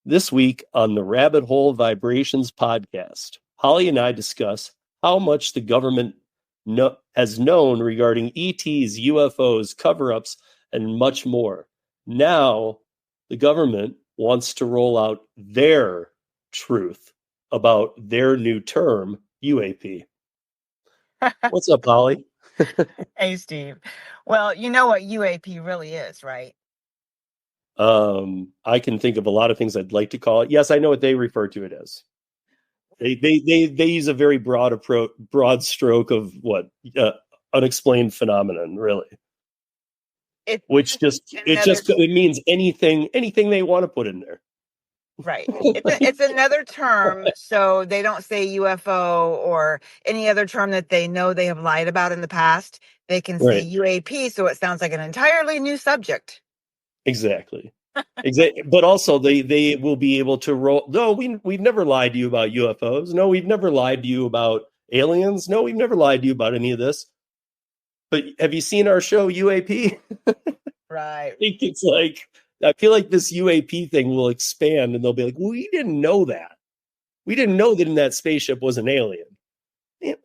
This week on the Rabbit Hole Vibrations podcast, Holly and I discuss how much the government has known regarding ETs, UFOs, cover-ups, and much more. Now, the government wants to roll out their truth about their new term, UAP. What's up, Holly? Hey, Steve. Well, you know what UAP really is, right? I can think of a lot of things I'd like to call it. Yes, I know what they refer to it as. They use a very broad stroke of what unexplained phenomenon, really. Which it means anything they want to put in there. Right. It's another term, so they don't say UFO or any other term that they know they have lied about in the past. They can say UAP, so it sounds like an entirely new subject. Exactly. But also they will be able to roll. No, we've never lied to you about UFOs. No, we've never lied to you about aliens. No, we've never lied to you about any of this. But have you seen our show UAP? Right. I feel like this UAP thing will expand and they'll be like, well, we didn't know that. We didn't know that in that spaceship was an alien.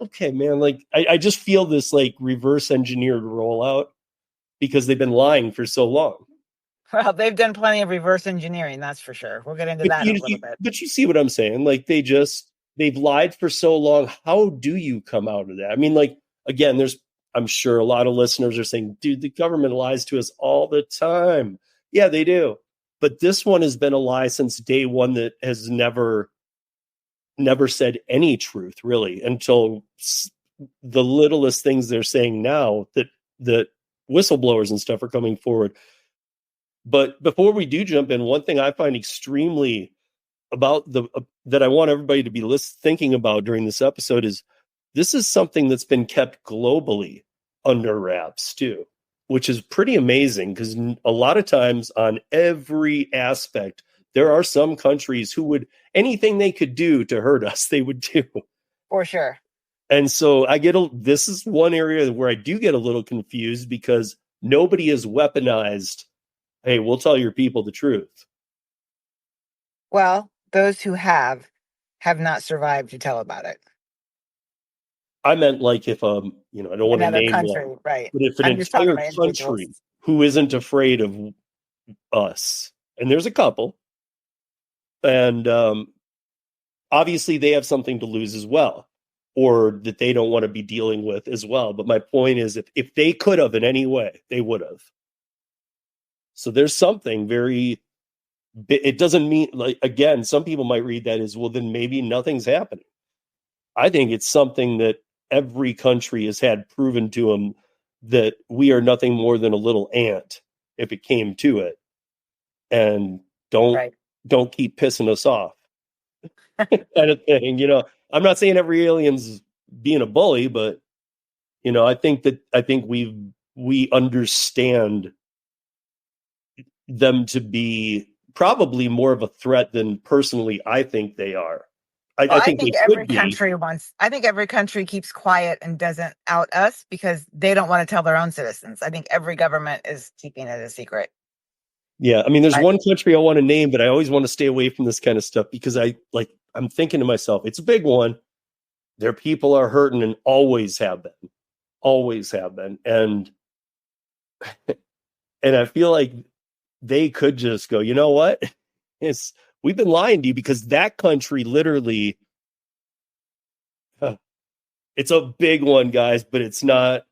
Okay, man. Like, I just feel this like reverse engineered rollout because they've been lying for so long. Well, they've done plenty of reverse engineering, that's for sure. We'll get into that in a little bit. But you see what I'm saying? Like, they've lied for so long. How do you come out of that? I mean, like, again, I'm sure a lot of listeners are saying, dude, the government lies to us all the time. Yeah, they do. But this one has been a lie since day one that has never said any truth, really, until the littlest things they're saying now that whistleblowers and stuff are coming forward. But before we do jump in, one thing I find extremely about that I want everybody to be thinking about during this episode is this is something that's been kept globally under wraps too, which is pretty amazing because a lot of times on every aspect, there are some countries who would anything they could do to hurt us, they would do. For sure. And so this is one area where I do get a little confused because nobody has weaponized, hey, we'll tell your people the truth. Well, those who have not survived to tell about it. I meant like if I don't want to name country, one, right? but if an entire country who isn't afraid of us, and there's a couple, and obviously they have something to lose as well, or that they don't want to be dealing with as well. But my point is, if they could have in any way, they would have. So there's something very. It doesn't mean like again, some people might read that as well. Then maybe nothing's happening. I think it's something that every country has had proven to them that we are nothing more than a little ant if it came to it, and don't keep pissing us off. Kind of thing, I'm not saying every alien's being a bully, but I think we understand them to be probably more of a threat than personally I think they are. I think every country keeps quiet and doesn't out us because they don't want to tell their own citizens. I think every government is keeping it a secret. Yeah, I mean, there's one country I want to name, but I always want to stay away from this kind of stuff because I'm thinking to myself, it's a big one. Their people are hurting and always have been. And I feel like they could just go, you know what? We've been lying to you because that country literally, it's a big one, guys, but it's not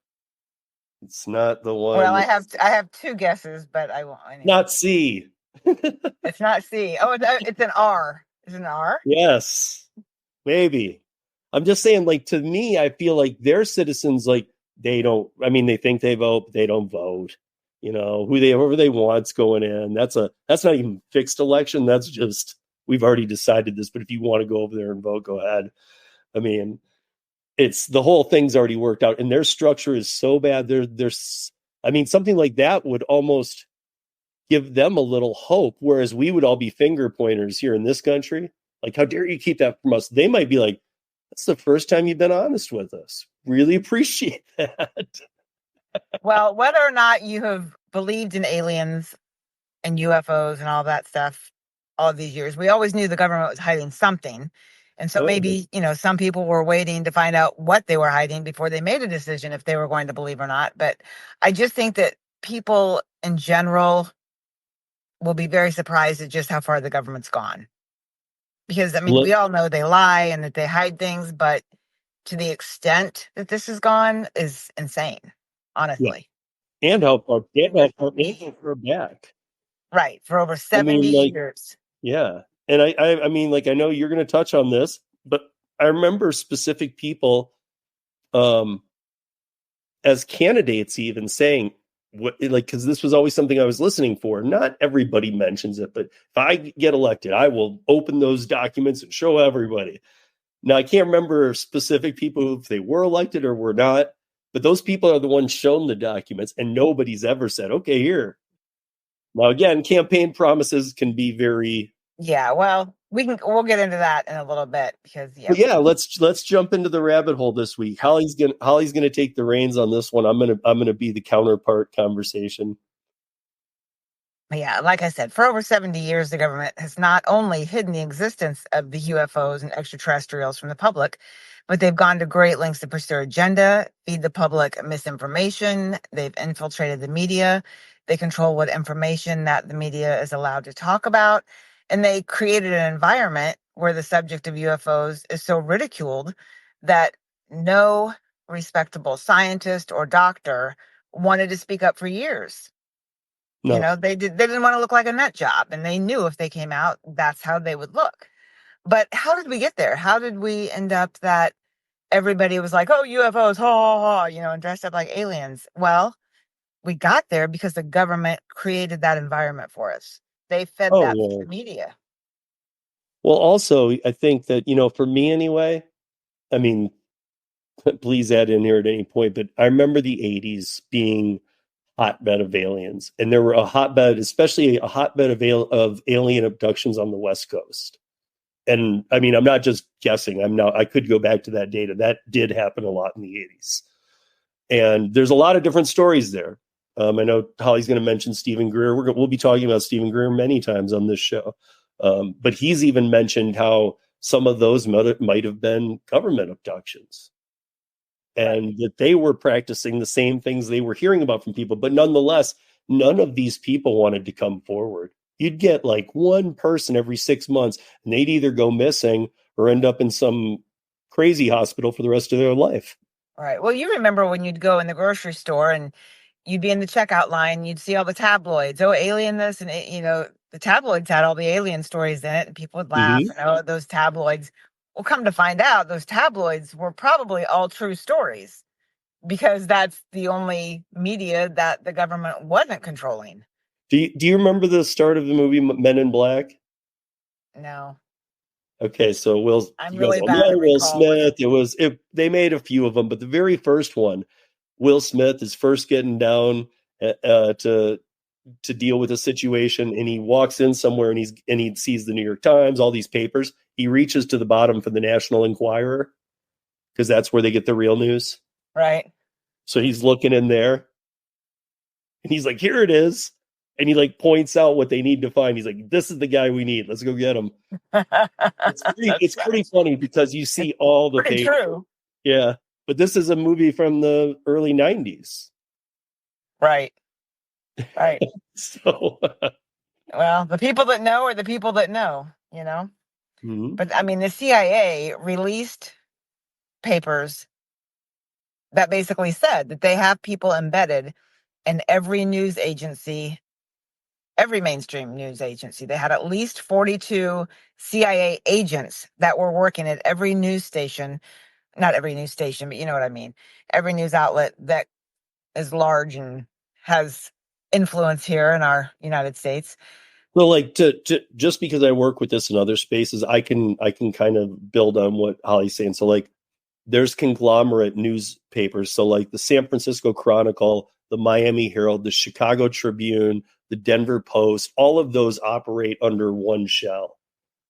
the one. Well, I have two guesses, but I won't. Anyway. Not C. It's not C. Oh, it's an R. Is it an R? Yes, maybe. I'm just saying, like, to me, I feel like their citizens, like, they think they vote, but they don't vote. Whoever they want's going in. That's not even fixed election. That's just, we've already decided this, but if you want to go over there and vote, go ahead. I mean, it's the whole thing's already worked out and their structure is so bad. There's something like that would almost give them a little hope. Whereas we would all be finger pointers here in this country. Like, how dare you keep that from us? They might be like, that's the first time you've been honest with us. Really appreciate that. Well, whether or not you have believed in aliens and UFOs and all that stuff, all these years. We always knew the government was hiding something. And so maybe, some people were waiting to find out what they were hiding before they made a decision if they were going to believe or not. But I just think that people in general will be very surprised at just how far the government's gone. Because, we all know they lie and that they hide things, but to the extent that this has gone is insane, honestly. Yeah. And how far back. Right. For over 70 years. Yeah. And I mean, I know you're going to touch on this, but I remember specific people as candidates even saying, because this was always something I was listening for. Not everybody mentions it, but if I get elected, I will open those documents and show everybody. Now, I can't remember specific people if they were elected or were not, but those people are the ones shown the documents, and nobody's ever said, okay, here. Now, again, campaign promises can be very... Yeah, well, we'll get into that in a little bit because let's jump into the rabbit hole this week. Holly's gonna take the reins on this one. I'm gonna be the counterpart conversation. Yeah, like I said, for over 70 years, the government has not only hidden the existence of the UFOs and extraterrestrials from the public, but they've gone to great lengths to pursue their agenda, feed the public misinformation. They've infiltrated the media. They control what information that the media is allowed to talk about. And they created an environment where the subject of UFOs is so ridiculed that no respectable scientist or doctor wanted to speak up for years. No. They didn't want to look like a nut job, and they knew if they came out, that's how they would look. But how did we get there? How did we end up that everybody was like, oh, UFOs, ha, ha, ha, and dressed up like aliens? Well, we got there because the government created that environment for us. They fed that to the media. Well, also, I think that, for me anyway, I mean, please add in here at any point, but I remember the 80s being hotbed of aliens, and there were especially a hotbed of alien abductions on the West Coast. And I mean, I'm not just guessing. I could go back to that data. That did happen a lot in the 80s. And there's a lot of different stories there. I know Holly's going to mention Stephen Greer. We'll be talking about Stephen Greer many times on this show. But he's even mentioned how some of those might have been government abductions, and that they were practicing the same things they were hearing about from people. But nonetheless, none of these people wanted to come forward. You'd get like one person every 6 months, and they'd either go missing or end up in some crazy hospital for the rest of their life. Right. Well, you remember when you'd go in the grocery store and you'd be in the checkout line, you'd see all the tabloids, oh, alien this, and the tabloids had all the alien stories in it, and people would laugh, those tabloids. Well, come to find out, those tabloids were probably all true stories because that's the only media that the government wasn't controlling. Do you remember the start of the movie Men in Black? No. Okay, so Will Smith. They made a few of them, but the very first one, Will Smith is first getting down to deal with a situation, and he walks in somewhere and he sees the New York Times, all these papers. He reaches to the bottom for the National Enquirer because that's where they get the real news. Right. So he's looking in there and he's like, here it is. And he points out what they need to find. He's like, this is the guy we need. Let's go get him. It's pretty funny because you see all the papers. True. Yeah. But this is a movie from the early 90s. Right. Right. So, well, the people that know are the people that know, Mm-hmm. But I mean, the CIA released papers that basically said that they have people embedded in every news agency, every mainstream news agency. They had at least 42 CIA agents that were working at every news station, not every news station, but you know what I mean. Every news outlet that is large and has influence here in our United States. Well, just because I work with this in other spaces, I can kind of build on what Holly's saying. So there's conglomerate newspapers. So the San Francisco Chronicle, the Miami Herald, the Chicago Tribune, the Denver Post, all of those operate under one shell.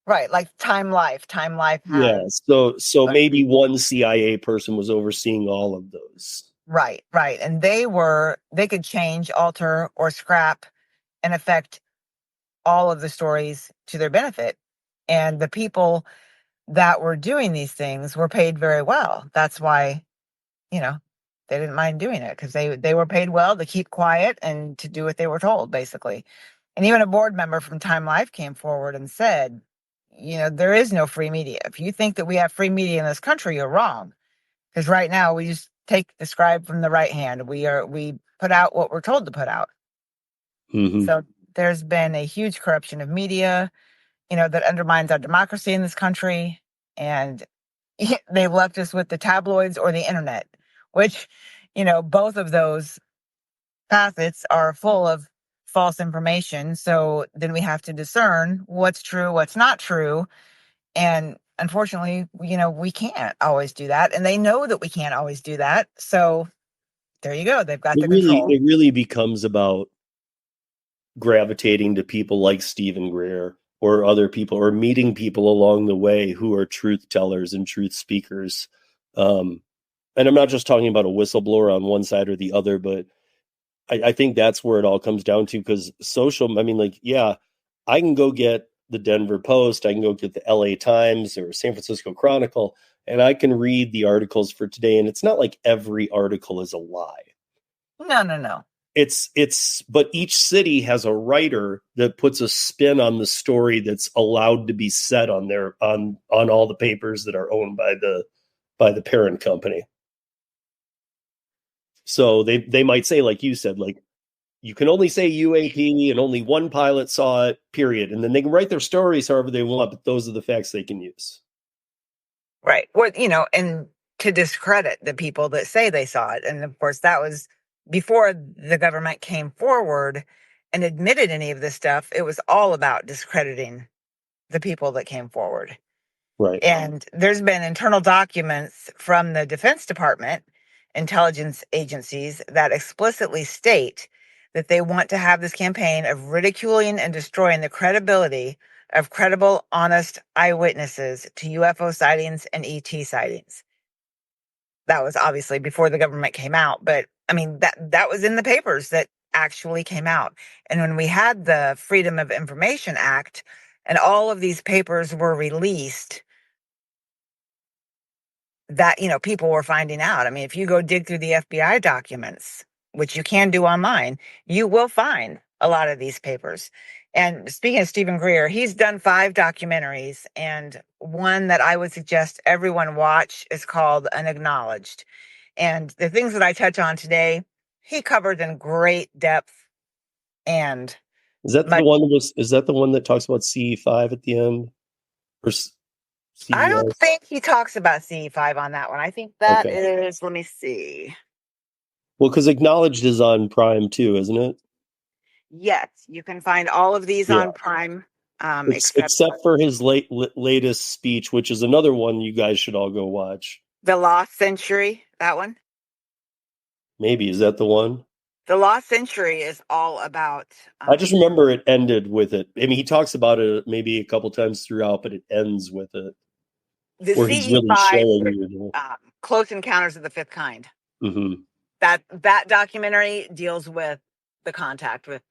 Right, like Time Life. Yeah, so maybe one CIA person was overseeing all of those. Right. And they could change, alter, or scrap and affect all of the stories to their benefit. And the people that were doing these things were paid very well. That's why, they didn't mind doing it, because they were paid well to keep quiet and to do what they were told, basically. And even a board member from Time Life came forward and said, there is no free media. If you think that we have free media in this country, you're wrong. Because right now we just take the scribe from the right hand. We put out what we're told to put out. Mm-hmm. So there's been a huge corruption of media, that undermines our democracy in this country. And they've left us with the tabloids or the internet, which, both of those facets are full of false information. So then we have to discern what's true, what's not true. And unfortunately, we can't always do that. And they know that we can't always do that. So there you go. They've got the control. It really becomes about gravitating to people like Stephen Greer or other people, or meeting people along the way who are truth tellers and truth speakers. And I'm not just talking about a whistleblower on one side or the other, but I think that's where it all comes down to, because I can go get the Denver Post, I can go get the LA Times or San Francisco Chronicle, and I can read the articles for today. And it's not like every article is a lie. No. But each city has a writer that puts a spin on the story that's allowed to be said on all the papers that are owned by the parent company. So they might say, like you said, like, you can only say UAP and only one pilot saw it, period. And then they can write their stories however they want, but those are the facts they can use. Right. Well, and to discredit the people that say they saw it. And of course, that was before the government came forward and admitted any of this stuff. It was all about discrediting the people that came forward. Right. And there's been internal documents from the Defense Department, intelligence agencies, that explicitly state that they want to have this campaign of ridiculing and destroying the credibility of credible, honest eyewitnesses to UFO sightings and ET sightings. That was obviously before the government came out, but I mean, that was in the papers that actually came out. And when we had the Freedom of Information Act and all of these papers were released, that, people were finding out. I mean, if you go dig through the FBI documents, which you can do online, you will find a lot of these papers. And speaking of Stephen Greer, he's done 5 documentaries, and one that I would suggest everyone watch is called Unacknowledged. And the things that I touch on today, he covered in great depth. And is that the one that talks about CE5 at the end? Or I don't think he talks about CE5 on that one. I think that is, let me see. Well, because Acknowledged is on Prime too, isn't it? Yes, you can find all of these on Prime. Except for his latest speech, which is another one you guys should all go watch. The Lost Century, that one? Maybe. Is that the one? The Lost Century is all about... I just remember it ended with it. I mean, he talks about it maybe a couple times throughout, but it ends with it. The where he's really showing you Close Encounters of the Fifth Kind. Mm-hmm. That documentary deals with the contact with...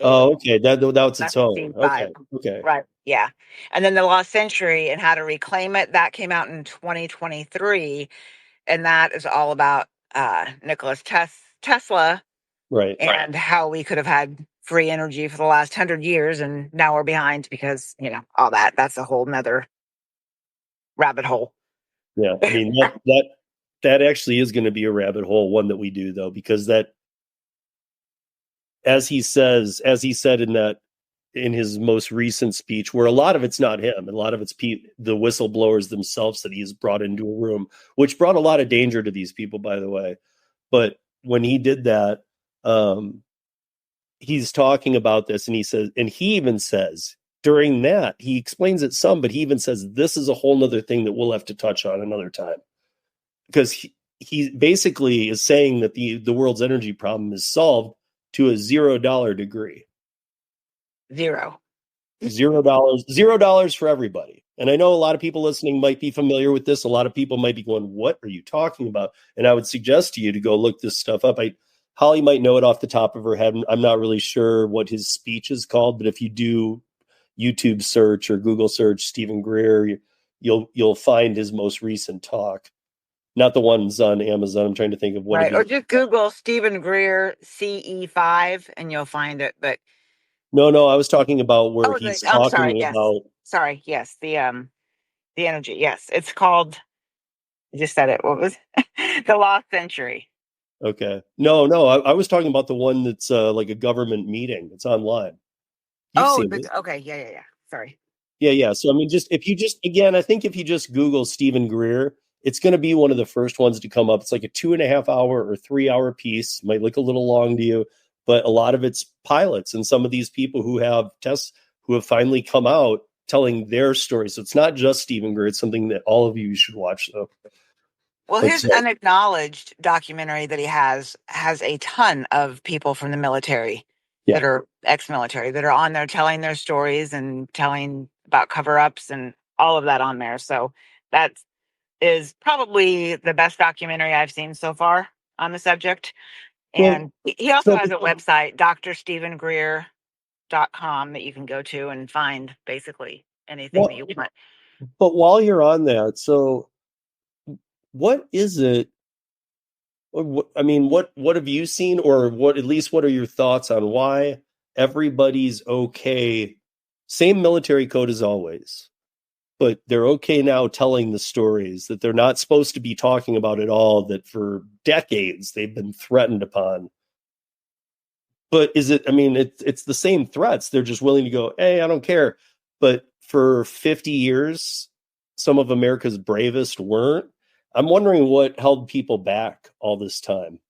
okay. That's its own. Okay. Right, yeah. And then The Lost Century and How to Reclaim It, that came out in 2023. And that is all about Nicholas Tesla. Right. And how we could have had free energy for the last 100 years, and now we're behind because, all that's a whole nother rabbit hole. Yeah. I mean, that actually is going to be a rabbit hole, one that we do, though, because that, as he said in his most recent speech, where a lot of it's not him, and a lot of it's the whistleblowers themselves that he's brought into a room, which brought a lot of danger to these people, by the way. But when he did that, he's talking about this, and he even says during that, he explains it some, but he even says this is a whole nother thing that we'll have to touch on another time, because he basically is saying that the world's energy problem is solved to a $0 degree. $0 for everybody. And I know a lot of people listening might be familiar with this. A lot of people might be going, what are you talking about? And I would suggest to you to go look this stuff up. Holly might know it off the top of her head. I'm not really sure what his speech is called, but if you do YouTube search or Google search Stephen Greer, you'll find his most recent talk. Not the ones on Amazon. I'm trying to think of what Right. it Or is. just Google Stephen Greer CE5 and you'll find it. But No, I was talking about where he's I'm sorry. talking Yes. about. Sorry. Yes. The energy. Yes. It's called, I just said it. What was the Lost Century? Okay, no, I was talking about the one that's like a government meeting. It's online. You've Oh, seen it. okay. Yeah. Sorry. Yeah. So I mean, just if you just again, I think if you just Google Stephen Greer, it's going to be one of the first ones to come up. It's like a 2.5 hour or 3 hour piece. Might look a little long to you, but a lot of it's pilots and some of these people who have tests who have finally come out telling their stories. So it's not just Stephen Greer. It's something that all of you should watch. Though Well, it's his unacknowledged documentary that he has a ton of people from the military yeah. that are ex-military that are on there telling their stories and telling about cover-ups and all of that on there. So that is probably the best documentary I've seen so far on the subject. Well, And he also so has a website, drstephengreer.com, that you can go to and find basically anything that well, you want. but while you're on that, so what is it? I mean, what have you seen, or what at least what are your thoughts on why everybody's okay? Same military code as always, but they're okay now telling the stories that they're not supposed to be talking about at all. That for decades they've been threatened upon. But is it? I mean, it's the same threats. They're just willing to go, "Hey, I don't care." But for 50 years, some of America's bravest weren't. I'm wondering what held people back all this time.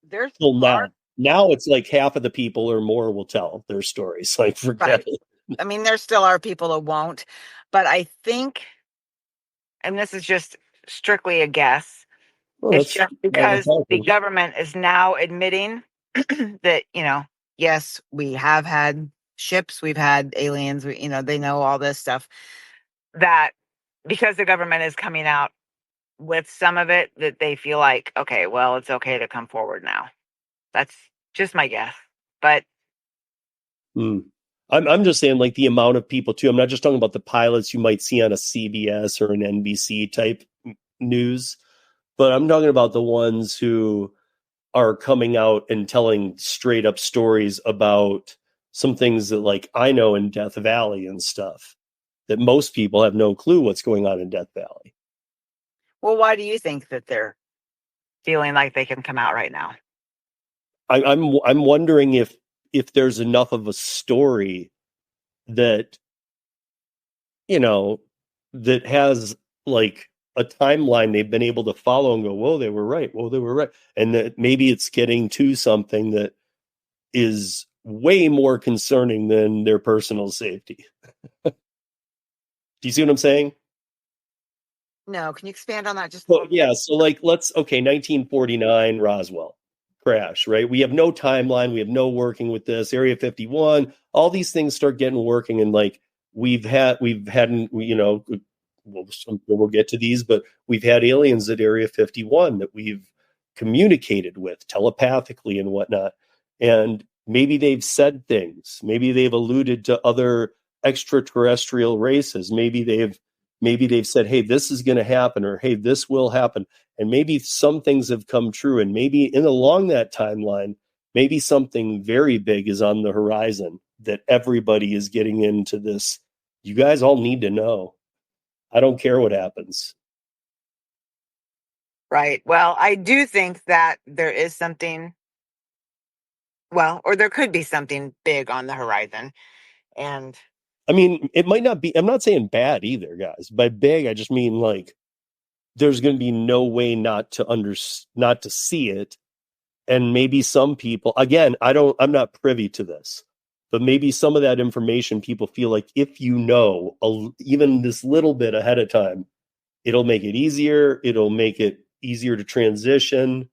There's Till are now. Now it's like half of the people or more will tell their stories. Like, forget right. it. I mean, there still are people that won't, but I think, and this is just strictly a guess, Well, it's that's just why we're because the talking. government is now admitting that, yes, we have had ships, we've had aliens, they know all this stuff, that because the government is coming out with some of it, that they feel like, okay, well, it's okay to come forward now. That's just my guess. But Hmm. I'm just saying, like, the amount of people too. I'm not just talking about the pilots you might see on a CBS or an NBC type news, but I'm talking about the ones who are coming out and telling straight up stories about some things that, like, I know in Death Valley and stuff that most people have no clue what's going on in Death Valley. well, why do you think that they're feeling like they can come out right now? I'm wondering if there's enough of a story that you know that has like a timeline they've been able to follow and go, whoa, they were right. Whoa, they were right. And that maybe it's getting to something that is way more concerning than their personal safety. Do you see what I'm saying? No, can you expand on that just a So little bit? yeah, so like okay, 1949 Roswell crash, right? We have no timeline, we have no working with this Area 51. All these things start getting working, and like we've had we'll get to these, but we've had aliens at Area 51 that we've communicated with telepathically and whatnot, and maybe they've said things, maybe they've alluded to other extraterrestrial races, maybe they've said, hey, this is going to happen, or hey, this will happen. And maybe some things have come true. And maybe in along that timeline, maybe something very big is on the horizon that everybody is getting into this. You guys all need to know. I don't care what happens. Right. Well, I do think that there is something, well, or there could be something big on the horizon. And I mean, it might not be, I'm not saying bad either, guys. By big, I just mean like there's going to be no way not to see it. And maybe some people, again, I'm not privy to this, but maybe some of that information people feel like if you know even this little bit ahead of time, it'll make it easier, it'll make it easier to transition.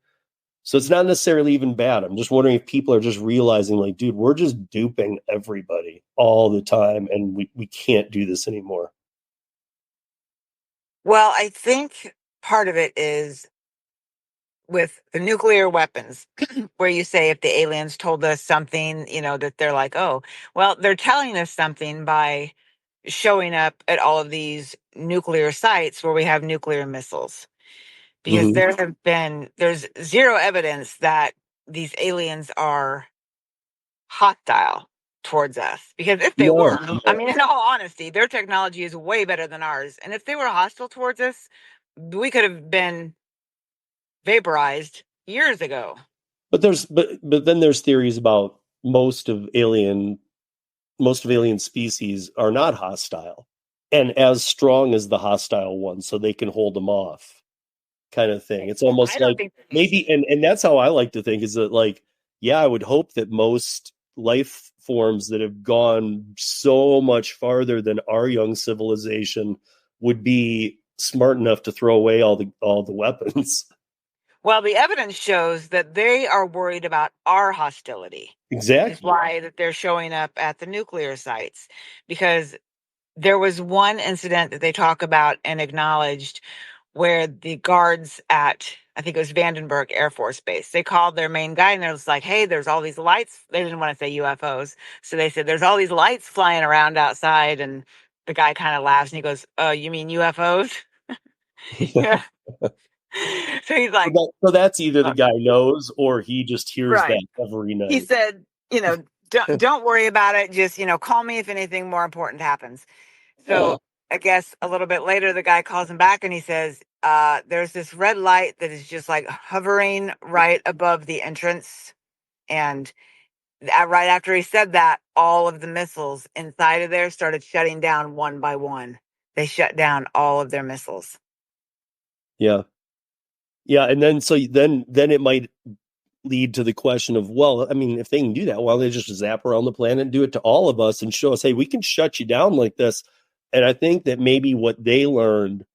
So it's not necessarily even bad. I'm just wondering if people are just realizing, like, dude, we're just duping everybody all the time, and we can't do this anymore. well, I think part of it is with the nuclear weapons, where you say if the aliens told us something, that they're like, oh, well, they're telling us something by showing up at all of these nuclear sites where we have nuclear missiles. Because there's zero evidence that these aliens are hostile towards us. Because if they were, I mean, in all honesty, their technology is way better than ours. And if they were hostile towards us, we could have been vaporized years ago. But then there's theories about most of alien species are not hostile and as strong as the hostile ones, so they can hold them off, kind of thing. It's almost like maybe, and that's how I like to think, is that, like, yeah, I would hope that most life forms that have gone so much farther than our young civilization would be smart enough to throw away all the weapons. Well, the evidence shows that they are worried about our hostility. Exactly. Is why that they're showing up at the nuclear sites, because there was one incident that they talk about and acknowledged where the guards at, I think it was Vandenberg Air Force Base, they called their main guy and they're just like, hey, there's all these lights. They didn't want to say UFOs. So they said, there's all these lights flying around outside. And the guy kind of laughs and he goes, oh, you mean UFOs? Yeah. So he's like, so that's either the guy knows or he just hears right. that every night. He said, don't worry about it. Just, call me if anything more important happens. So I guess a little bit later, the guy calls him back and he says, there's this red light that is just like hovering right above the entrance. And right after he said that, all of the missiles inside of there started shutting down one by one. They shut down all of their missiles. Yeah. Yeah. And then, then it might lead to the question of, well, I mean, if they can do that, why don't they just zap around the planet and do it to all of us and show us, hey, we can shut you down like this. And I think that maybe what they learned,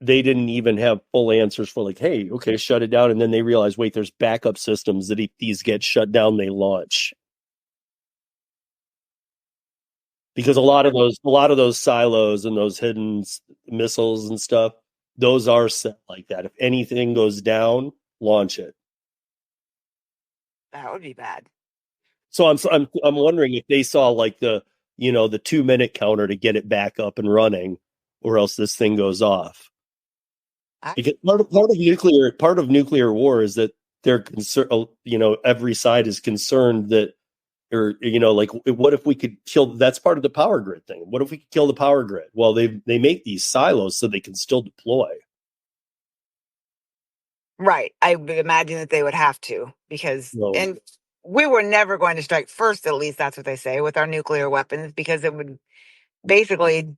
they didn't even have full answers for, like, hey, okay, shut it down. And then they realize, wait, there's backup systems that if these get shut down, they launch. Because a lot of those silos and those hidden missiles and stuff, those are set like that. If anything goes down, launch it. That would be bad. So I'm wondering if they saw, like, the 2-minute counter to get it back up and running, or else this thing goes off. Because part of nuclear war is that they're concerned. Every side is concerned that, or like, what if we could kill? That's part of the power grid thing. What if we could kill the power grid? Well, they make these silos so they can still deploy. Right. I would imagine that they would have to, because and we were never going to strike first, at least that's what they say, with our nuclear weapons, because it would basically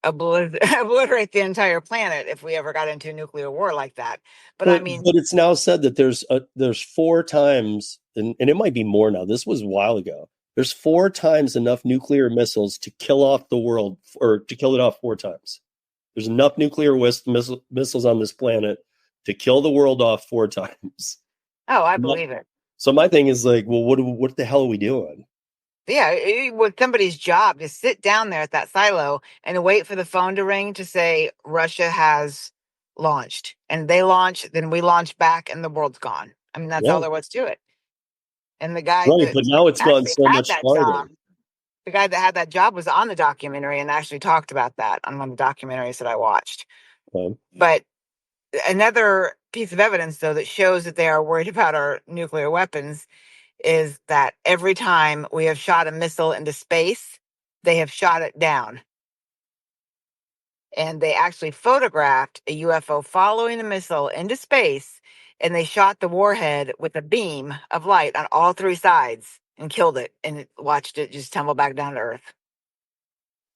obliterate the entire planet if we ever got into a nuclear war like that. But I mean, but it's now said that there's 4 times, and it might be more now. This was a while ago. There's 4 times enough nuclear missiles to kill off the world, or to kill it off 4 times. There's enough nuclear missiles on this planet to kill the world off 4 times. Oh, I believe it. So my thing is, like, well, what the hell are we doing? Yeah, it was somebody's job to sit down there at that silo and wait for the phone to ring to say Russia has launched. And they launch, then we launch back, and the world's gone. I mean, that's all there was to it. And the guy right, but now it's gone so much farther. The guy that had that job was on the documentary and actually talked about that on one of the documentaries that I watched. But another piece of evidence, though, that shows that they are worried about our nuclear weapons is that every time we have shot a missile into space, they have shot it down. And they actually photographed a UFO following a missile into space, and they shot the warhead with a beam of light on all 3 sides and killed it, and watched it just tumble back down to Earth.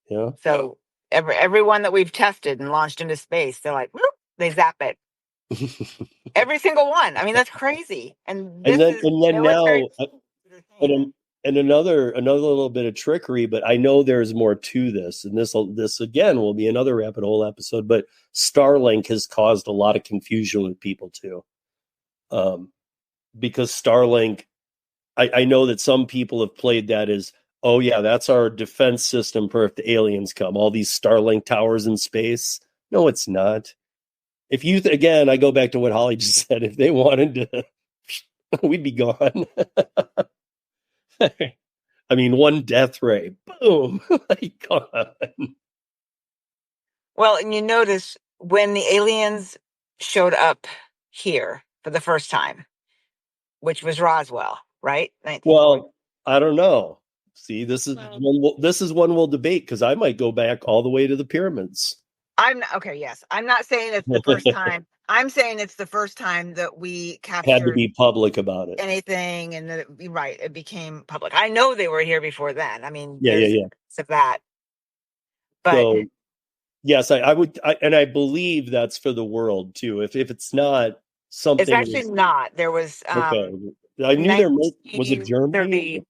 Yeah. So everyone that we've tested and launched into space, they're like, whoop, they zap it. Every single one. I mean, that's crazy. And then now, and another little bit of trickery, but I know there's more to this, and this again will be another rabbit hole episode. But Starlink has caused a lot of confusion with people too, because Starlink, I know that some people have played that as, oh yeah, that's our defense system for if the aliens come. All these Starlink towers in space. No, it's not. if you again, I go back to what Holly just said. If they wanted to, we'd be gone. I mean, one death ray, boom, like gone. Well, and you notice when the aliens showed up here for the first time, which was Roswell, right? 1940. Well, I don't know. See, this is one we'll debate because I might go back all the way to the pyramids. Okay, yes. I'm not saying it's the first time. I'm saying it's the first time that we Had to captured be public about it. anything and that it became public. I know they were here before then. I mean, Yeah, yeah, there's yeah. of that. But So yes, I would, and I believe that's for the world too. If it's not it's something actually that's not. There was okay, I knew was it Germany? 1930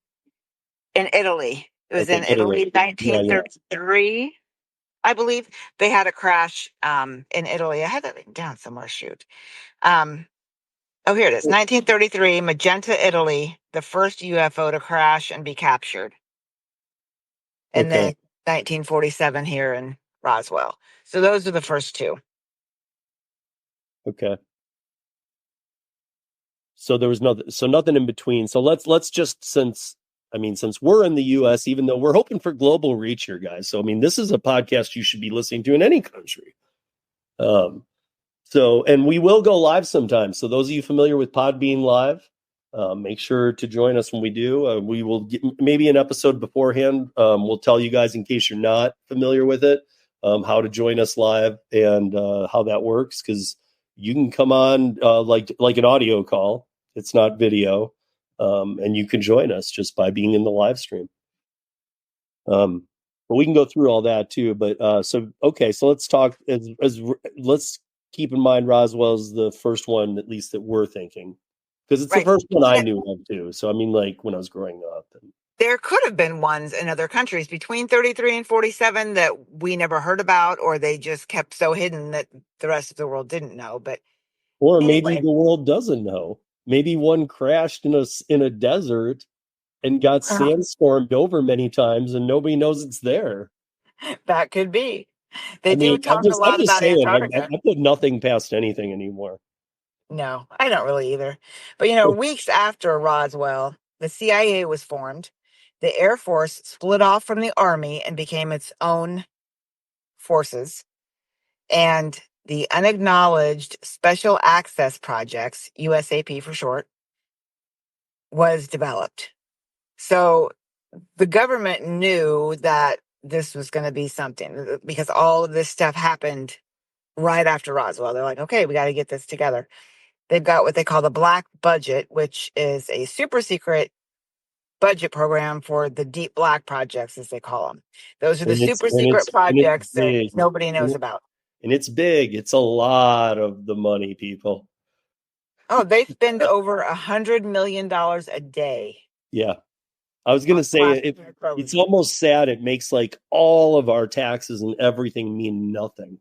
in Italy. It was Okay, in Italy. Italy, Yeah, yeah. 1933. I believe they had a crash in Italy. I had that written down somewhere. Shoot. Um, oh, here it is. 1933, Magenta, Italy, the first UFO to crash and be captured. And Okay, then 1947 here in Roswell. So those are the first two. okay. So there was nothing in between. So let's just since we're in the US, even though we're hoping for global reach here, guys. So I mean, this is a podcast you should be listening to in any country. Um, So, and we will go live sometime. So, those of you familiar with Podbean Live, make sure to join us when we do. We will get maybe an episode beforehand. We'll tell you guys, in case you're not familiar with it, how to join us live and how that works. Because you can come on like an audio call. It's not video, and you can join us just by being in the live stream. But we can go through all that too. But so okay, so let's talk as let's keep in mind Roswell's the first one, at least that we're thinking, because it's the Right. first one I knew of too. So I mean, like when I was growing up. There could have been ones in other countries between 33 and 47 that we never heard about, or they just kept so hidden that the rest of the world didn't know. But Or maybe anyway, the world doesn't know. Maybe one crashed in a desert and got sandstormed over many times, and nobody knows it's there. that could be. I They do mean, talk a I'm lot just about saying, Antarctica. I put nothing past anything anymore. No, I don't really either. But weeks after Roswell, the CIA was formed. The Air Force split off from the Army and became its own forces. And the Unacknowledged Special Access Projects, USAP for short, was developed. So the government knew that this was going to be something because all of this stuff happened right after Roswell. They're like, okay, we got to get this together. They've got what they call the Black Budget, which is a super secret budget program for the deep black projects, as they call them. Those are the And super secret it's projects that big. nobody knows about. And it's big. It's a lot of the money, people. Oh, they spend over $100 million a day Yeah. I was on gonna say classified it's programs. almost sad. It makes like all of our taxes and everything mean nothing.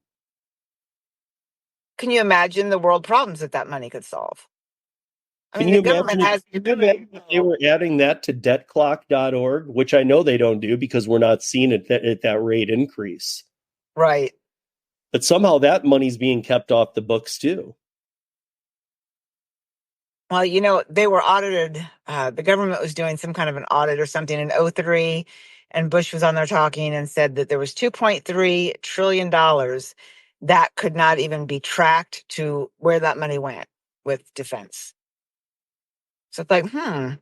Can you imagine the world problems that money could solve? I Can mean, you the government imagine? has the Can you ability imagine to if they were adding that to debtclock.org, which I know they don't do because we're not seeing it at that rate increase. right. But somehow that money's being kept off the books too. Well, they were audited. The government was doing some kind of an audit or something in '03, and Bush was on there talking and said that there was $2.3 trillion that could not even be tracked to where that money went with defense. So it's like,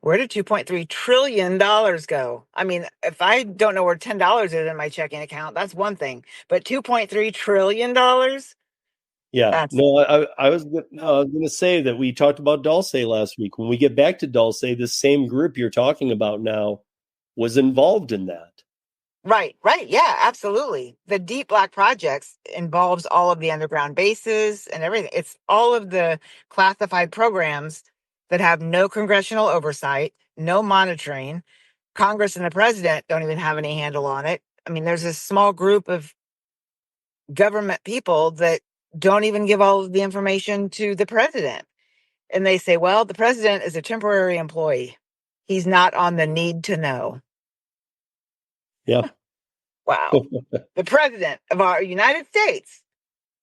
where did $2.3 trillion go? I mean, if I don't know where $10 is in my checking account, that's one thing. But $2.3 trillion? Yeah, That's no, I was no, I was going to say that we talked about Dulce last week. When we get back to Dulce, this same group you're talking about now was involved in that. right, right. Yeah, absolutely. The Deep Black Projects involves all of the underground bases and everything. It's all of the classified programs that have no congressional oversight, no monitoring. Congress and the president don't even have any handle on it. I mean, there's a small group of government people that don't even give all of the information to the president. And they say, well, the president is a temporary employee. He's not on the need to know. Yeah. Wow. The president of our United States.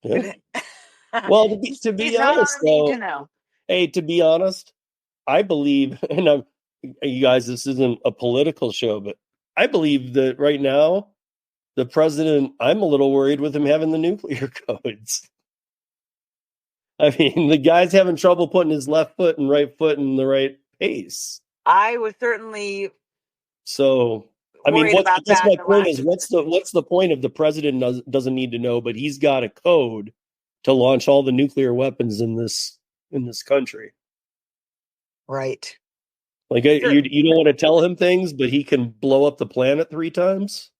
Yeah. Well, to He's be not honest, on a need to though, know. hey, to be honest, I believe, and you guys, this isn't a political show, but I believe that right now, the president, I'm a little worried with him having the nuclear codes. I mean, the guy's having trouble putting his left foot and right foot in the right pace. I was certainly So, I mean, worried I about guess that my in the point last is, election. what's the point of the president doesn't need to know, but he's got a code to launch all the nuclear weapons in this country. Right. Like Sure. you don't want to tell him things, but he can blow up the planet 3 times.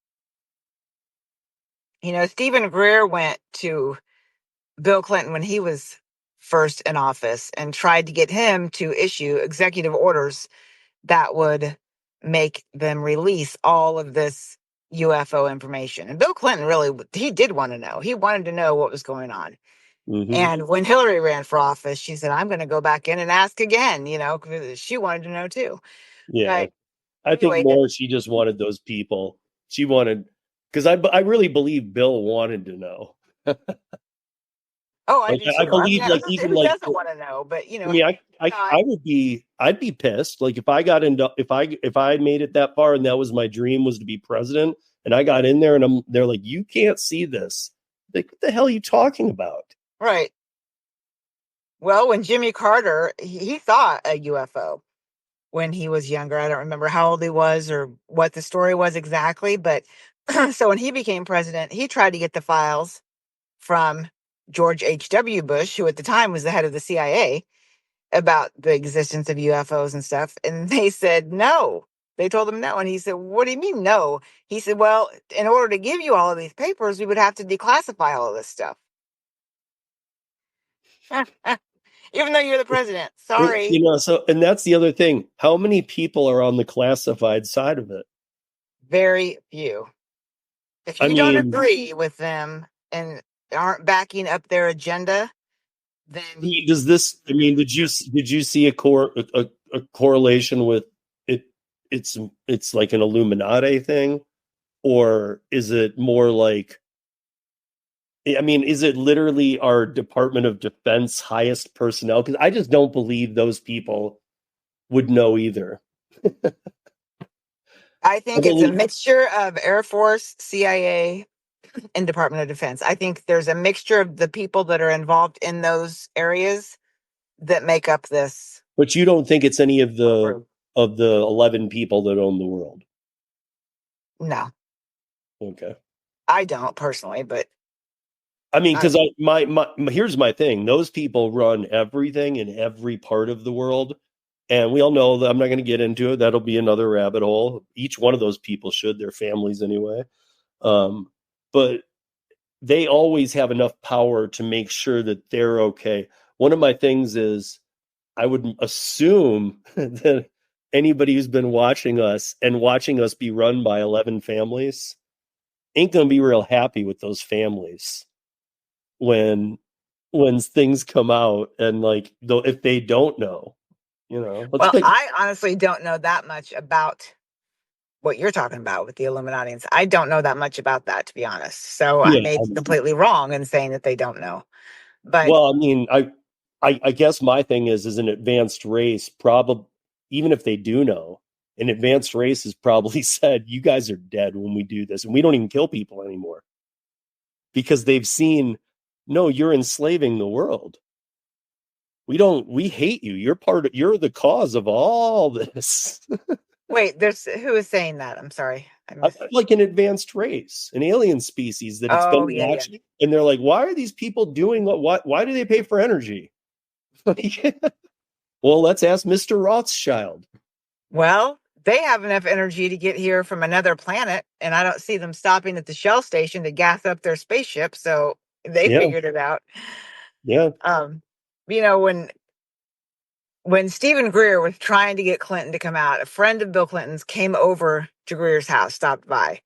Stephen Greer went to Bill Clinton when he was first in office and tried to get him to issue executive orders that would make them release all of this UFO information. And Bill Clinton really, he did want to know. He wanted to know what was going on. Mm-hmm. And when Hillary ran for office, she said, I'm going to go back in and ask again, 'cause she wanted to know too. Yeah, But I think anyway, more she just wanted those people. She wanted because I really believe Bill wanted to know. oh, I Like do I too. I mean, believe like even who like doesn't want to know? But, I mean not. I would be I'd be pissed. Like if I got into if I made it that far and that was my dream was to be president and I got in there and they're like you can't see this. Like what the hell are you talking about? Right. Well, when Jimmy Carter, he saw a UFO when he was younger. I don't remember how old he was or what the story was exactly, but so when he became president, he tried to get the files from George H.W. Bush, who at the time was the head of the CIA, about the existence of UFOs and stuff. And they said no. They told him no. And he said, what do you mean no? He said, well, in order to give you all of these papers, we would have to declassify all of this stuff. Even though you're the president. Sorry. So and that's the other thing. How many people are on the classified side of it? Very few. If I you don't mean, agree with them and aren't backing up their agenda, then does this? I mean, did you see a correlation with it? It's like an Illuminati thing, or is it more like? I mean, is it literally our Department of Defense highest personnel? Because I just don't believe those people would know either. I I think it's a believe, mixture of Air Force, CIA, and Department of Defense. I think there's a mixture of the people that are involved in those areas that make up this but you don't think it's any group. of the 11 people that own the world. No, Okay. I don't personally, but I mean, I, because here's my thing. Those people run everything in every part of the world. And we all know that I'm not going to get into it. That'll be another rabbit hole. Each one of those people should, their families anyway. Um, but they always have enough power to make sure that they're okay. One of my things is I would assume that anybody who's been watching us and watching us be run by 11 families ain't going to be real happy with those families when things come out and like though if they don't know, let's well, pick. I honestly don't know that much about what you're talking about with the Illuminati. I don't know that much about that, to be honest. So I Yeah, may be completely wrong in saying that they don't know. But well, I mean, I guess my thing is an advanced race probably, even if they do know, an advanced race has probably said you guys are dead when we do this and we don't even kill people anymore because they've seen, no, you're enslaving the world. We hate you, you're the cause of all this. wait, there's who is saying that? I'm sorry. I missed. Like an advanced race, an alien species that it's Oh, been yeah, yeah. watching, and they're like, why are these people doing why do they pay for energy? Well, let's ask Mr. Rothschild. Well, they have enough energy to get here from another planet, and I don't see them stopping at the Shell station to gas up their spaceship. So they Yeah, figured it out. yeah. Um, you know, when Stephen Greer was trying to get Clinton to come out, a friend of Bill Clinton's came over to Greer's house, stopped by,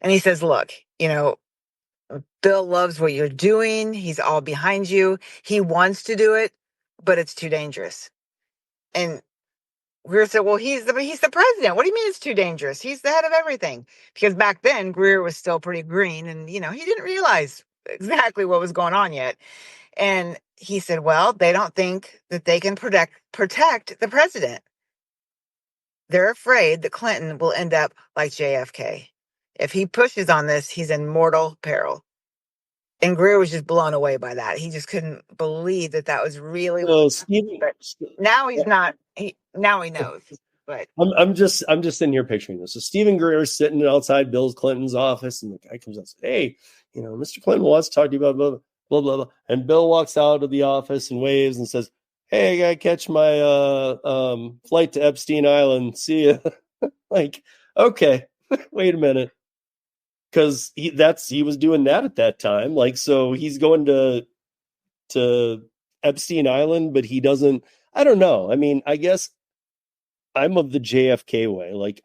and he says, "Look, Bill loves what you're doing. He's all behind you. He wants to do it, but it's too dangerous." And Greer said, well, he's the president. What do you mean it's too dangerous? He's the head of everything. Because back then, Greer was still pretty green and, he didn't realize exactly what was going on yet. And he said, well, they don't think that they can protect the president. They're afraid that Clinton will end up like JFK. If he pushes on this, he's in mortal peril. And Greer was just blown away by that. He just couldn't believe that that was really. So Stephen, But now he's not. Now he knows. But I'm just sitting here picturing this. So Stephen Greer is sitting outside Bill Clinton's office, and the guy comes out and says, "Hey, Mr. Clinton wants to talk to you about blah blah blah blah." And Bill walks out of the office and waves and says, "Hey, I gotta catch my flight to Epstein Island. See ya." Like, okay, wait a minute, because he was doing that at that time. Like, so he's going to Epstein Island, but he doesn't. I don't know. I mean, I guess I'm of the JFK way. Like,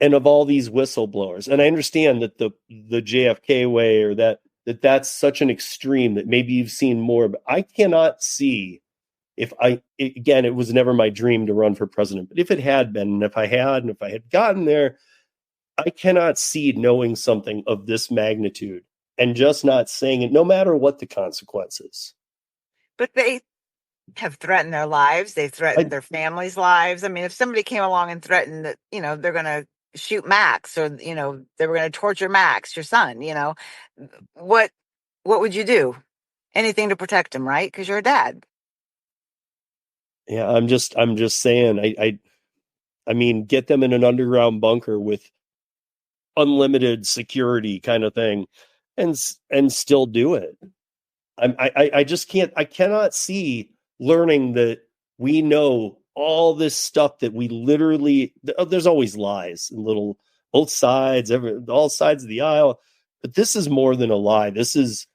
and of all these whistleblowers, and I understand that the JFK way, or that's such an extreme that maybe you've seen more, but I cannot see again, it was never my dream to run for president, but if it had been, and if I had gotten there, I cannot see knowing something of this magnitude and just not saying it, no matter what the consequences. But they have threatened their lives. They threatened their families' lives. I mean, if somebody came along and threatened that, they're going to shoot Max, or, they were going to torture Max, your son, what would you do? Anything to protect him, right? Because you're a dad. Yeah, I'm just saying, I mean, get them in an underground bunker with unlimited security kind of thing, and still do it. I just can't. I cannot see learning that we know all this stuff that we literally. There's always lies and little both sides, all sides of the aisle, but this is more than a lie. This is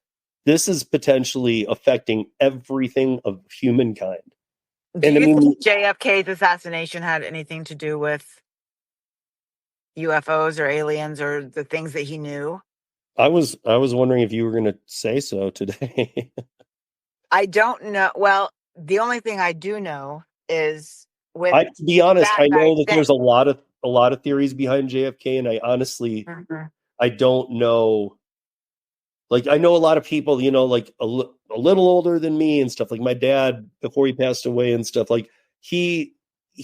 potentially affecting everything of humankind. Do And I you mean, think JFK's assassination had anything to do with UFOs or aliens or the things that he knew? I was wondering if you were going to say so today. I don't know. Well, the only thing I do know is with To be honest, that I guy know that there's a lot of theories behind JFK, and I honestly, I don't know. Like, I know a lot of people, like a little older than me and stuff. Like my dad, before he passed away and stuff. Like he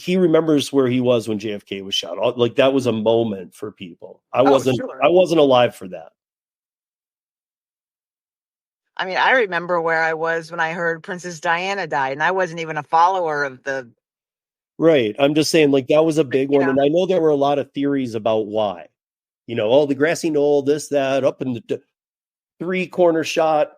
remembers where he was when JFK was shot. Like that was a moment for people. I wasn't alive for that. I mean, I remember where I was when I heard Princess Diana died, and I wasn't even a follower of the. Right. I'm just saying, like, that was a big one. And I know there were a lot of theories about why. The grassy knoll, this, that, up in the three-corner shot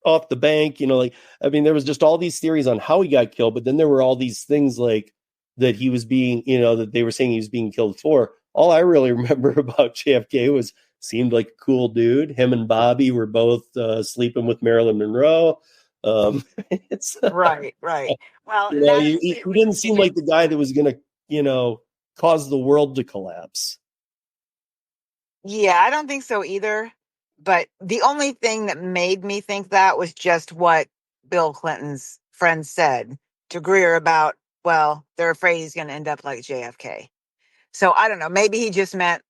off the bank. Like, I mean, there was just all these theories on how he got killed. But then there were all these things like that he was being, that they were saying he was being killed for. All I really remember about JFK seemed like a cool dude. Him and Bobby were both sleeping with Marilyn Monroe. It's right. Well, he didn't seem like the guy that was going to, cause the world to collapse. Yeah, I don't think so either. But the only thing that made me think that was just what Bill Clinton's friend said to Greer about, well, they're afraid he's going to end up like JFK. So I don't know. Maybe he just meant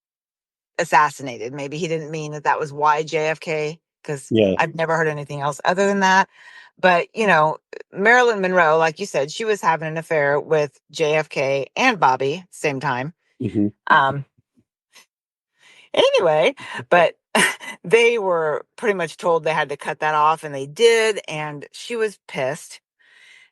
assassinated. Maybe he didn't mean that was why JFK, because I've never heard anything else other than that. But, Marilyn Monroe, like you said, she was having an affair with JFK and Bobby at the same time. Mm-hmm. Anyway, but they were pretty much told they had to cut that off, and they did. And she was pissed.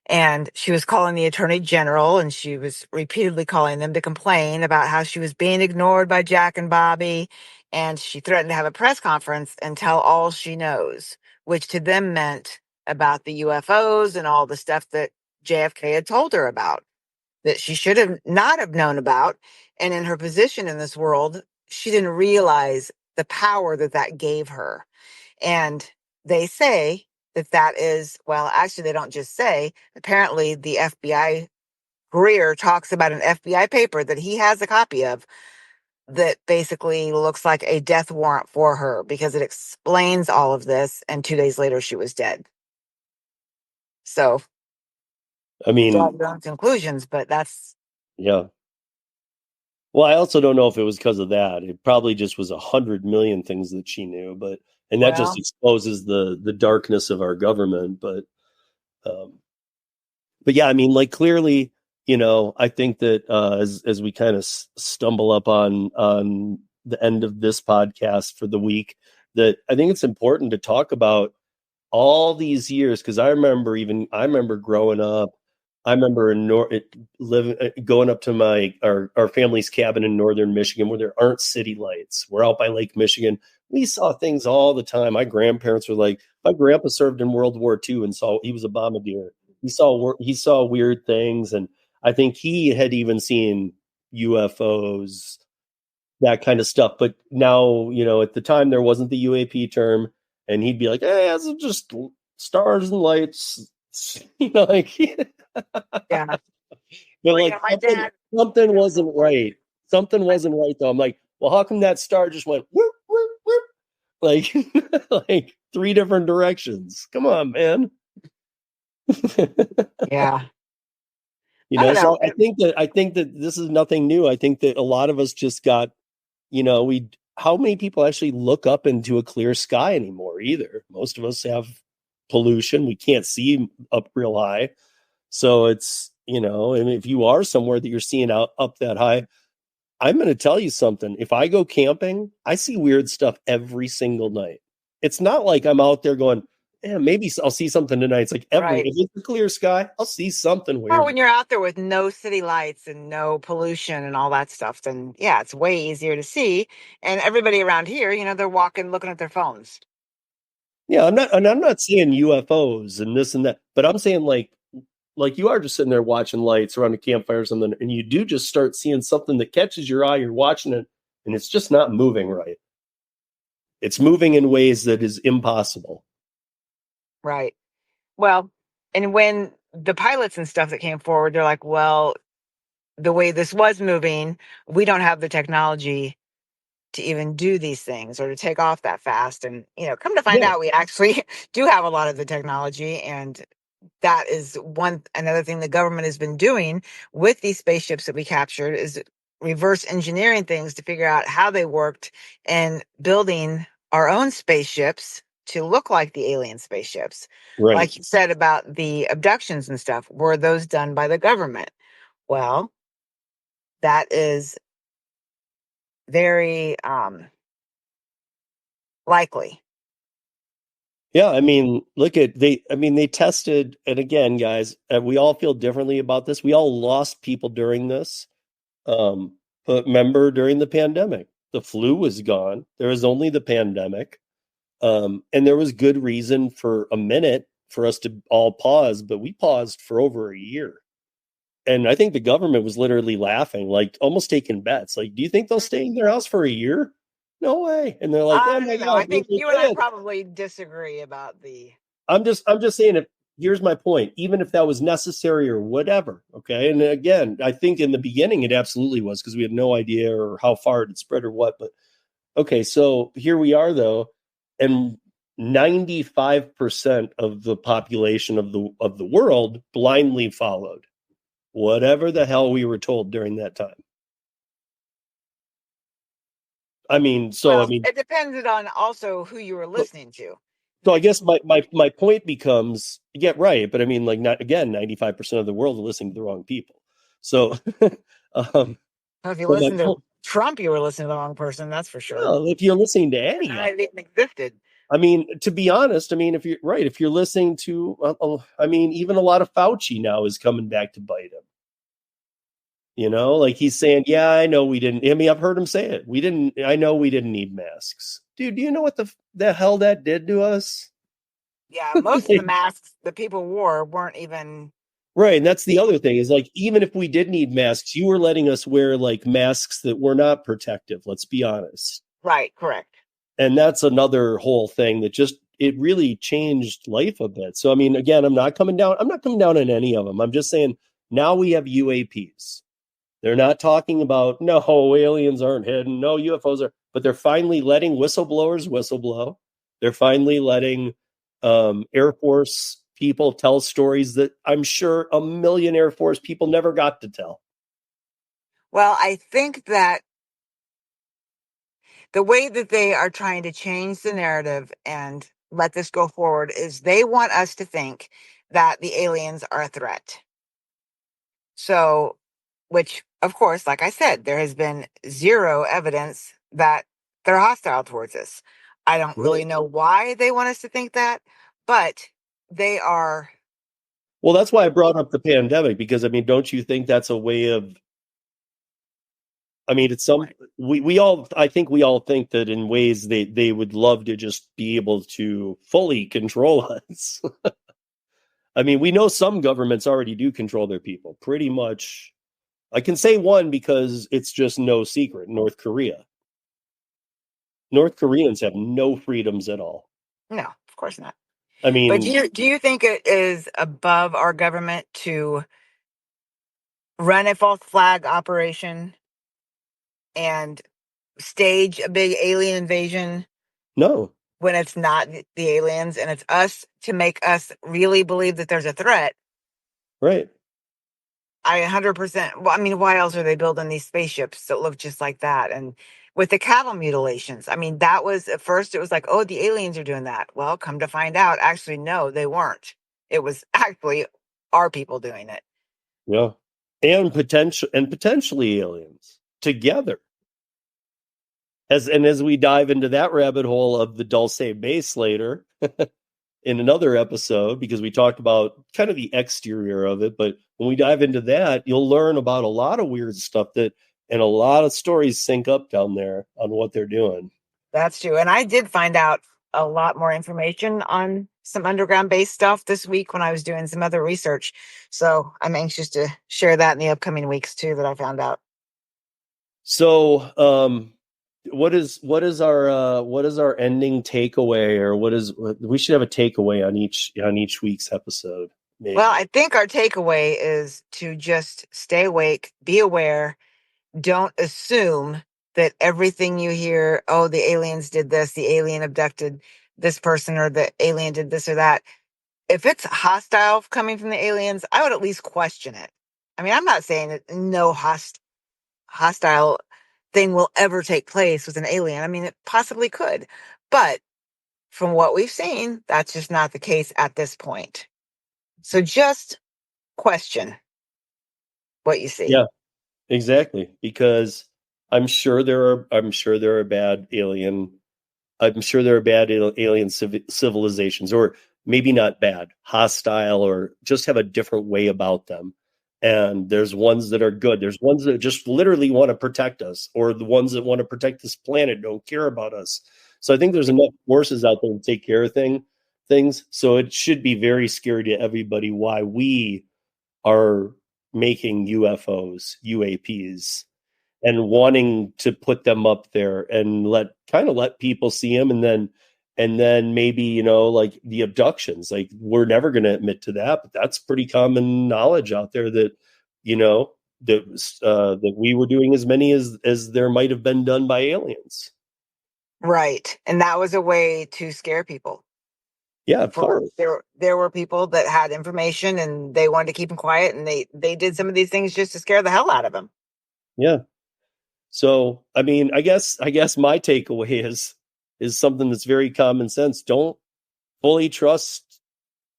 And she was calling the attorney general, and she was repeatedly calling them to complain about how she was being ignored by Jack and Bobby. And she threatened to have a press conference and tell all she knows, which to them meant about the UFOs and all the stuff that JFK had told her about, that she should have not have known about. And in her position in this world, she didn't realize the power that gave her. And they say that is, well, actually, they don't just say, apparently the FBI, Greer talks about an FBI paper that he has a copy of that basically looks like a death warrant for her, because it explains all of this. And 2 days later, she was dead. So, I mean, draw your own conclusions, but that's. Yeah. Well, I also don't know if it was because of that. It probably just was 100 million things that she knew. But and that just Well, exposes the darkness of our government. Um, but yeah, I mean, like clearly, I think that as we kind of stumble up on the end of this podcast for the week, that I think it's important to talk about all these years, because I remember growing up. I remember living going up to our family's cabin in northern Michigan where there aren't city lights. We're out by Lake Michigan. We saw things all the time. My grandparents were like, my grandpa served in World War II and he was a bombardier. He saw weird things, and I think he had even seen UFOs, that kind of stuff. But now, at the time there wasn't the UAP term, and he'd be like, "Hey, it's just stars and lights," like. yeah. But Well, like my something dad. something wasn't right. Something wasn't right though. I'm like, well, how come that star just went whoop, whoop, whoop, like like three different directions? Come on, man. Yeah. I don't So know. I think that this is nothing new. I think that a lot of us just got, we how many people actually look up into a clear sky anymore either? Most of us have pollution. We can't see up real high. So it's, and if you are somewhere that you're seeing out up that high, I'm going to tell you something. If I go camping, I see weird stuff every single night. It's not like I'm out there going, yeah, maybe I'll see something tonight. It's like Right. if it's a clear sky, I'll see something Well, weird. when you're out there with no city lights and no pollution and all that stuff, then yeah, it's way easier to see. And everybody around here, they're walking, looking at their phones. Yeah, I'm not saying UFOs and this and that, but I'm saying like you are just sitting there watching lights around a campfire or something, and you do just start seeing something that catches your eye. You're watching it, and it's just not moving right. It's moving in ways that is impossible. Right. Well, and when the pilots and stuff that came forward, they're like, well, the way this was moving, we don't have the technology to even do these things or to take off that fast. And, come to find Yeah, out, we actually do have a lot of the technology. And that is another thing the government has been doing with these spaceships that we captured is reverse engineering things to figure out how they worked and building our own spaceships to look like the alien spaceships. right. Like you said about the abductions and stuff, were those done by the government? Well, that is very likely. Yeah, I mean, look at they. I mean, they tested, and again, guys, we all feel differently about this. We all lost people during this. Um, but remember, during the pandemic, the flu was gone. There was only the pandemic, and there was good reason for a minute for us to all pause. But we paused for over a year, and I think the government was literally laughing, like almost taking bets. Like, do you think they'll stay in their house for a year? No way. And they're like, oh I my don't know. I god, think they you and I did. probably disagree about the. I'm just saying, if here's my point, even if that was necessary or whatever, okay. And again, I think in the beginning it absolutely was, because we had no idea or how far it had spread or what. But okay, so here we are though, and 95% of the population of the world blindly followed whatever the hell we were told during that time. I Well, mean, it depended on also who you were listening to. so I guess my point becomes, yeah, right, but I mean, like, not again, 95% of the world are listening to the wrong people. So, um, Well, if you but my listen to point, Trump, you were listening to the wrong person. That's for sure. well, if you're listening to And any of it even existed. I mean, to be honest, I mean, if you're right, if you're listening to, I mean, even a lot of Fauci now is coming back to bite him. Like he's saying, yeah, I know we didn't. I mean, I've heard him say it. We didn't. I know we didn't need masks, dude. Do you know what the hell that did to us? Yeah, most of the masks that people wore weren't even. Right. And that's the other thing is, like, even if we did need masks, you were letting us wear like masks that were not protective. Let's be honest. Right, correct. And that's another whole thing that just, it really changed life a bit. So, I mean, again, I'm not coming down on any of them. I'm just saying now we have UAPs. They're not talking about, no, aliens aren't hidden. No, UFOs are, but they're finally letting whistleblowers whistleblow. They're finally letting Air Force people tell stories that I'm sure a million Air Force people never got to tell. Well, I think that the way that they are trying to change the narrative and let this go forward is they want us to think that the aliens are a threat. So, which, of course, like I said, there has been zero evidence that they're hostile towards us. I don't really know why they want us to think that, but they are. Well, that's why I brought up the pandemic, because I mean, don't you think that's a way of, I mean, it's some, we all, I think we all think that in ways they would love to just be able to fully control us. I mean, we know some governments already do control their people pretty much. I can say one because it's just no secret. North Korea. North Koreans have no freedoms at all. No, of course not. I But mean, do you think it is above our government to run a false flag operation and stage a big alien invasion no, when it's not the aliens and it's us to make us really believe that there's a threat? right. I 100%. Well, I mean, why else are they building these spaceships that look just like that? And with the cattle mutilations, I mean, that was at first it was like, oh, the aliens are doing that. Well, come to find out, actually, no, they weren't. It was actually our people doing it. Yeah. And potentially aliens together. As we dive into that rabbit hole of the Dulce base later in another episode, because we talked about kind of the exterior of it, but when we dive into that, you'll learn about a lot of weird stuff that, and a lot of stories sync up down there on what they're doing. That's true. And I did find out a lot more information on some underground base stuff this week when I was doing some other research. So I'm anxious to share that in the upcoming weeks too, that I found out. So, what is our ending takeaway, or we should have a takeaway on each week's episode, maybe. Well, I think our takeaway is to just stay awake, be aware, don't assume that everything you hear, oh, the aliens did this, the alien abducted this person, or the alien did this or that. If it's hostile coming from the aliens, I would at least question it. I mean, I'm not saying that no hostile thing will ever take place with an alien. I mean, it possibly could. But from what we've seen, that's just not the case at this point. So just question what you see. Yeah, exactly. Because I'm sure there are bad alien I'm sure there are bad alien civilizations, or maybe not bad, hostile, or just have a different way about them. And there's ones that are good. There's ones that just literally want to protect us, or the ones that want to protect this planet don't care about us. So I think there's enough forces out there to take care of things. So it should be very scary to everybody why we are making UFOs, UAPs, and wanting to put them up there and let people see them. And then maybe, like the abductions, like we're never going to admit to that, but that's pretty common knowledge out there that, that we were doing as many as there might have been done by aliens. Right. And that was a way to scare people. Yeah, of course. There were people that had information and they wanted to keep them quiet, and they did some of these things just to scare the hell out of them. Yeah. So, I mean, I guess my takeaway is something that's very common sense. Don't fully trust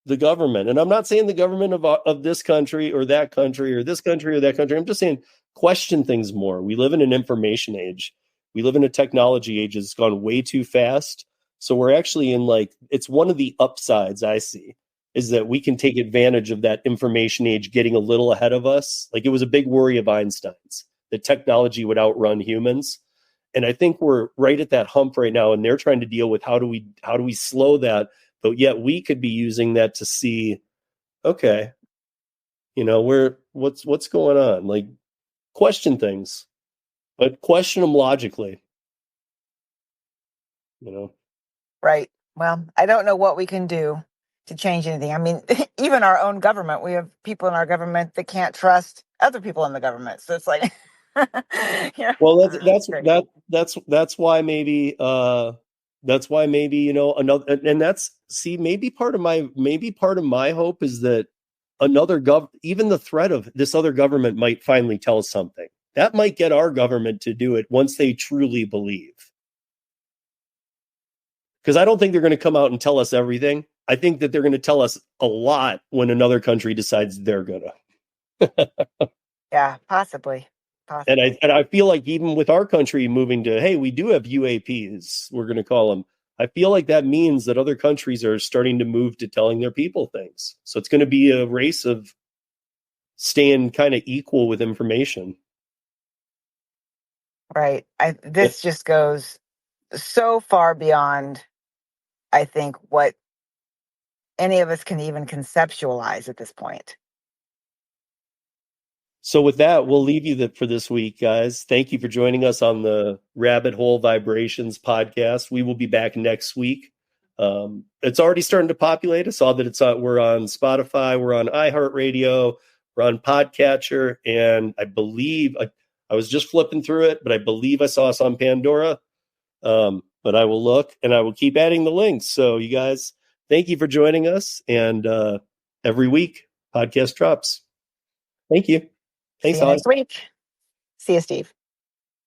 the government. And I'm not saying the government of this country or that country or this country or that country. I'm just saying question things more. We live in an information age. We live in a technology age that's gone way too fast. So we're actually in, like, it's one of the upsides I see, is that we can take advantage of that information age getting a little ahead of us. Like, it was a big worry of Einstein's that technology would outrun humans. And I think we're right at that hump right now, and they're trying to deal with how do we slow that, but yet we could be using that to see, okay, what's going on? Like, question things, but question them logically. Right. Well, I don't know what we can do to change anything. I mean, even our own government, we have people in our government that can't trust other people in the government. So it's like, Well, that's why maybe another, and that's, see, maybe part of my hope is that even the threat of this other government might finally tell us something that might get our government to do it once they truly believe. because I don't think they're going to come out and tell us everything. I think that they're going to tell us a lot when another country decides they're going to. Yeah, possibly. And I feel like even with our country moving to, hey, we do have UAPs, we're going to call them. I feel like that means that other countries are starting to move to telling their people things. So it's going to be a race of staying kind of equal with information. Right. This just goes so far beyond, I think, what any of us can even conceptualize at this point. So with that, we'll leave you for this week, guys. Thank you for joining us on the Rabbit Hole Vibrations podcast. We will be back next week. It's already starting to populate. I saw that we're on Spotify, we're on iHeartRadio, we're on Podcatcher, and I believe I was just flipping through it, but I believe I saw us on Pandora. But I will look and I will keep adding the links. So you guys, thank you for joining us. And every week, podcast drops. Thank you. Thanks, See you next week. See you, Steve.